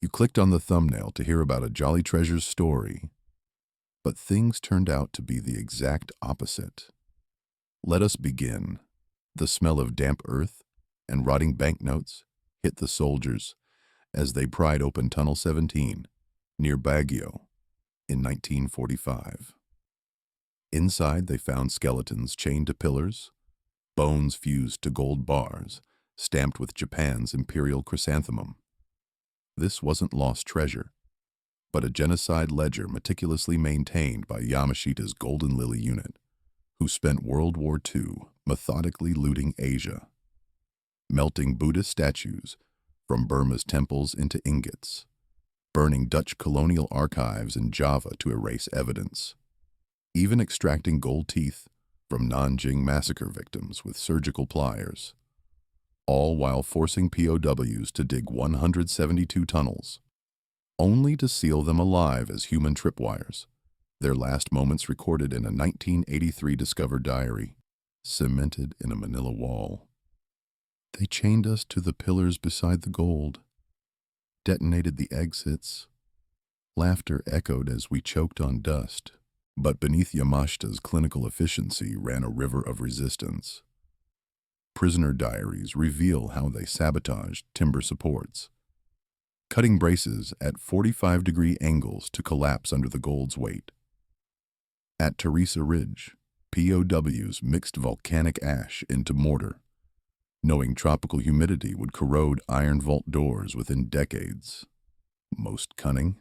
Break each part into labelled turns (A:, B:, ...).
A: You clicked on the thumbnail to hear about a Jolly Treasures story, but things turned out to be the exact opposite. Let us begin. The smell of damp earth and rotting banknotes hit the soldiers as they pried open Tunnel 17 near Baguio in 1945. Inside, they found skeletons chained to pillars, bones fused to gold bars, stamped with Japan's imperial chrysanthemum. This wasn't lost treasure, but a genocide ledger meticulously maintained by Yamashita's Golden Lily unit, who spent World War II methodically looting Asia, melting Buddhist statues from Burma's temples into ingots, burning Dutch colonial archives in Java to erase evidence, even extracting gold teeth from Nanjing massacre victims with surgical pliers, all while forcing POWs to dig 172 tunnels, only to seal them alive as human tripwires, their last moments recorded in a 1983 discovered diary, cemented in a manila wall. They chained us to the pillars beside the gold, detonated the exits. Laughter echoed as we choked on dust, but beneath Yamashita's clinical efficiency ran a river of resistance. Prisoner diaries reveal how they sabotaged timber supports, cutting braces at 45-degree angles to collapse under the gold's weight. At Teresa Ridge, POWs mixed volcanic ash into mortar, knowing tropical humidity would corrode iron vault doors within decades. Most cunning.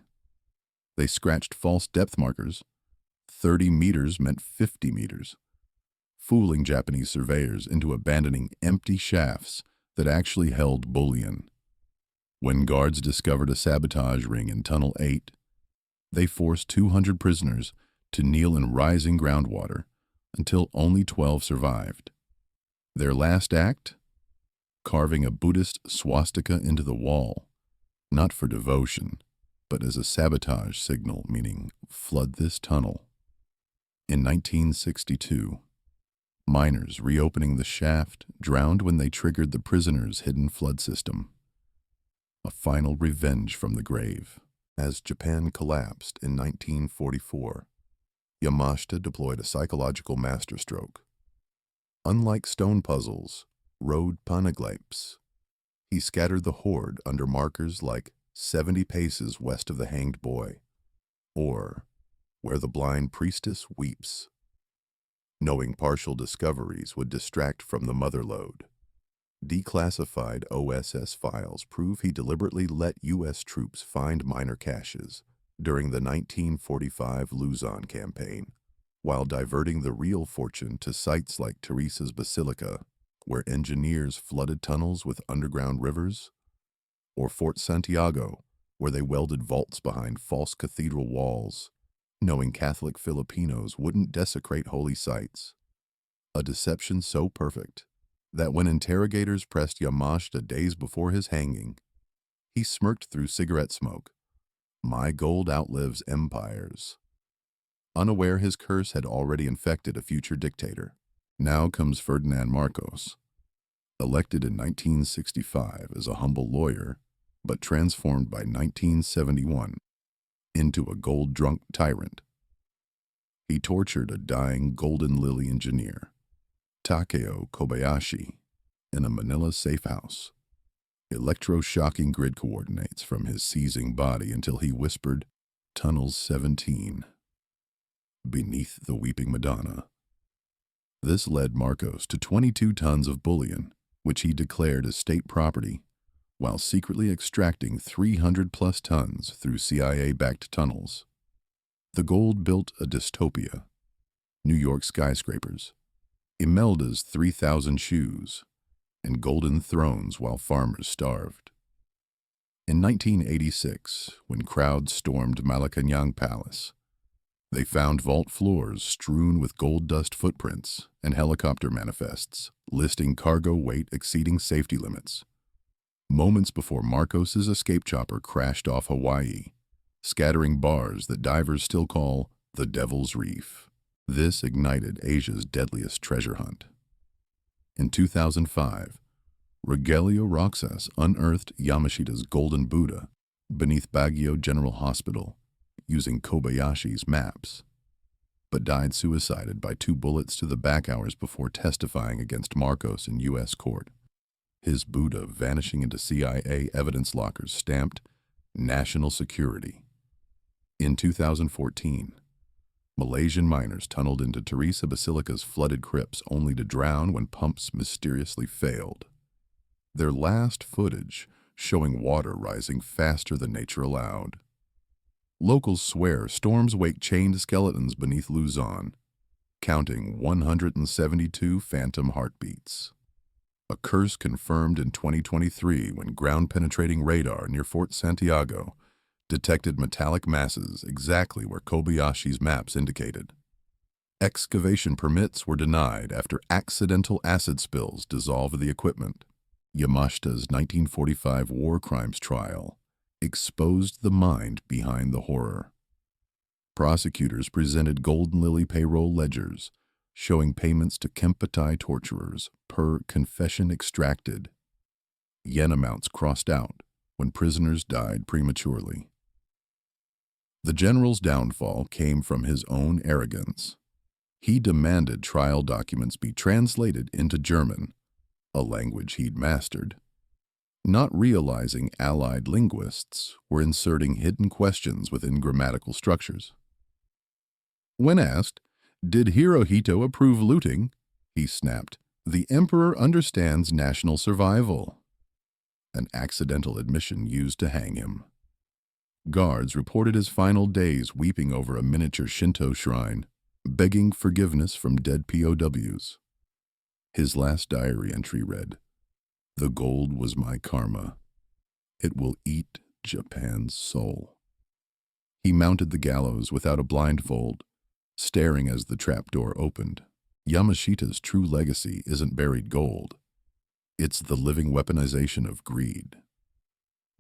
A: They scratched false depth markers. 30 meters meant 50 meters, fooling Japanese surveyors into abandoning empty shafts that actually held bullion. When guards discovered a sabotage ring in Tunnel 8, they forced 200 prisoners to kneel in rising groundwater until only 12 survived. Their last act? Carving a Buddhist swastika into the wall, not for devotion, but as a sabotage signal, meaning flood this tunnel. In 1962, miners reopening the shaft drowned when they triggered the prisoners' hidden flood system. A final revenge from the grave. As Japan collapsed in 1944, Yamashita deployed a psychological masterstroke. Unlike stone puzzles, road panaglypes, he scattered the horde under markers like 70 paces west of the hanged boy, or where the blind priestess weeps, knowing partial discoveries would distract from the mother lode. Declassified OSS files prove he deliberately let U.S. troops find minor caches during the 1945 Luzon campaign, while diverting the real fortune to sites like Teresa's Basilica, where engineers flooded tunnels with underground rivers, or Fort Santiago, where they welded vaults behind false cathedral walls, knowing Catholic Filipinos wouldn't desecrate holy sites. A deception so perfect that when interrogators pressed Yamashita days before his hanging, he smirked through cigarette smoke. My gold outlives empires. Unaware his curse had already infected a future dictator. Now comes Ferdinand Marcos, elected in 1965 as a humble lawyer, but transformed by 1971 into a gold-drunk tyrant. He tortured a dying Golden Lily engineer, Takeo Kobayashi, in a Manila safe house, electroshocking grid coordinates from his seizing body until he whispered, "Tunnel 17," beneath the Weeping Madonna. This led Marcos to 22 tons of bullion, which he declared as state property, while secretly extracting 300-plus tons through CIA-backed tunnels. The gold built a dystopia, New York skyscrapers, Imelda's 3,000 shoes, and golden thrones while farmers starved. In 1986, when crowds stormed Malacañang Palace, they found vault floors strewn with gold dust footprints and helicopter manifests listing cargo weight exceeding safety limits. Moments before Marcos's escape chopper crashed off Hawaii, scattering bars that divers still call the Devil's Reef. This ignited Asia's deadliest treasure hunt. In 2005, Rogelio Roxas unearthed Yamashita's golden Buddha beneath Baguio General Hospital using Kobayashi's maps, but died suicided by 2 bullets to the back hours before testifying against Marcos in U.S. court. His Buddha vanishing into CIA evidence lockers stamped national security. In 2014, Malaysian miners tunneled into Teresa Basilica's flooded crypts only to drown when pumps mysteriously failed. Their last footage showing water rising faster than nature allowed. Locals swear storms wake chained skeletons beneath Luzon, counting 172 phantom heartbeats. A curse confirmed in 2023 when ground-penetrating radar near Fort Santiago detected metallic masses exactly where Kobayashi's maps indicated. Excavation permits were denied after accidental acid spills dissolved the equipment. Yamashita's 1945 war crimes trial exposed the mind behind the horror. Prosecutors presented Golden Lily payroll ledgers showing payments to Kempeitai torturers per confession extracted. Yen amounts crossed out when prisoners died prematurely. The general's downfall came from his own arrogance. He demanded trial documents be translated into German, a language he'd mastered, not realizing allied linguists were inserting hidden questions within grammatical structures. When asked, "Did Hirohito approve looting?" he snapped, "The emperor understands national survival." An accidental admission used to hang him. Guards reported his final days weeping over a miniature Shinto shrine, begging forgiveness from dead POWs. His last diary entry read, "The gold was my karma. It will eat Japan's soul." He mounted the gallows without a blindfold, staring as the trapdoor opened. Yamashita's true legacy isn't buried gold. It's the living weaponization of greed.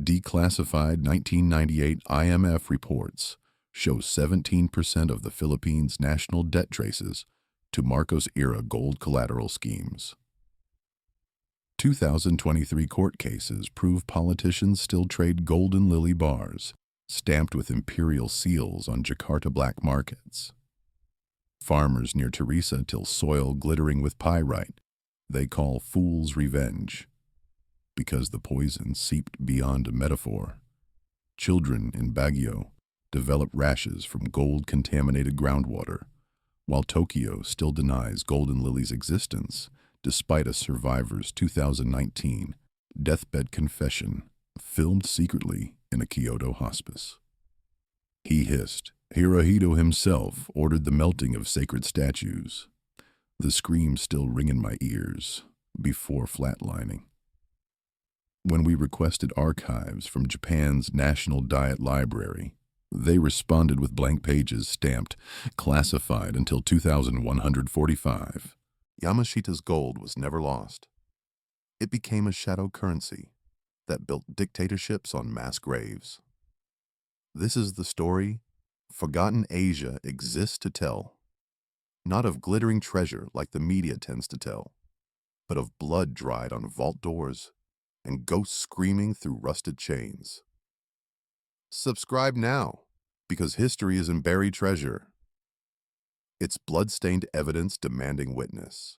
A: Declassified 1998 IMF reports show 17% of the Philippines' national debt traces to Marcos-era gold collateral schemes. 2023 court cases prove politicians still trade Golden Lily bars, stamped with imperial seals on Jakarta black markets. Farmers near Teresa till soil glittering with pyrite they call fool's revenge, because the poison seeped beyond a metaphor. Children in Baguio develop rashes from gold-contaminated groundwater, while Tokyo still denies Golden Lily's existence despite a survivor's 2019 deathbed confession filmed secretly in a Kyoto hospice. He hissed. Hirohito himself ordered the melting of sacred statues. The screams still ring in my ears before flatlining. When we requested archives from Japan's National Diet Library, they responded with blank pages stamped classified until 2145. Yamashita's gold was never lost. It became a shadow currency that built dictatorships on mass graves. This is the story forgotten Asia exists to tell, not of glittering treasure like the media tends to tell, but of blood dried on vault doors and ghosts screaming through rusted chains. Subscribe now, because history isn't buried treasure. It's blood-stained evidence demanding witness.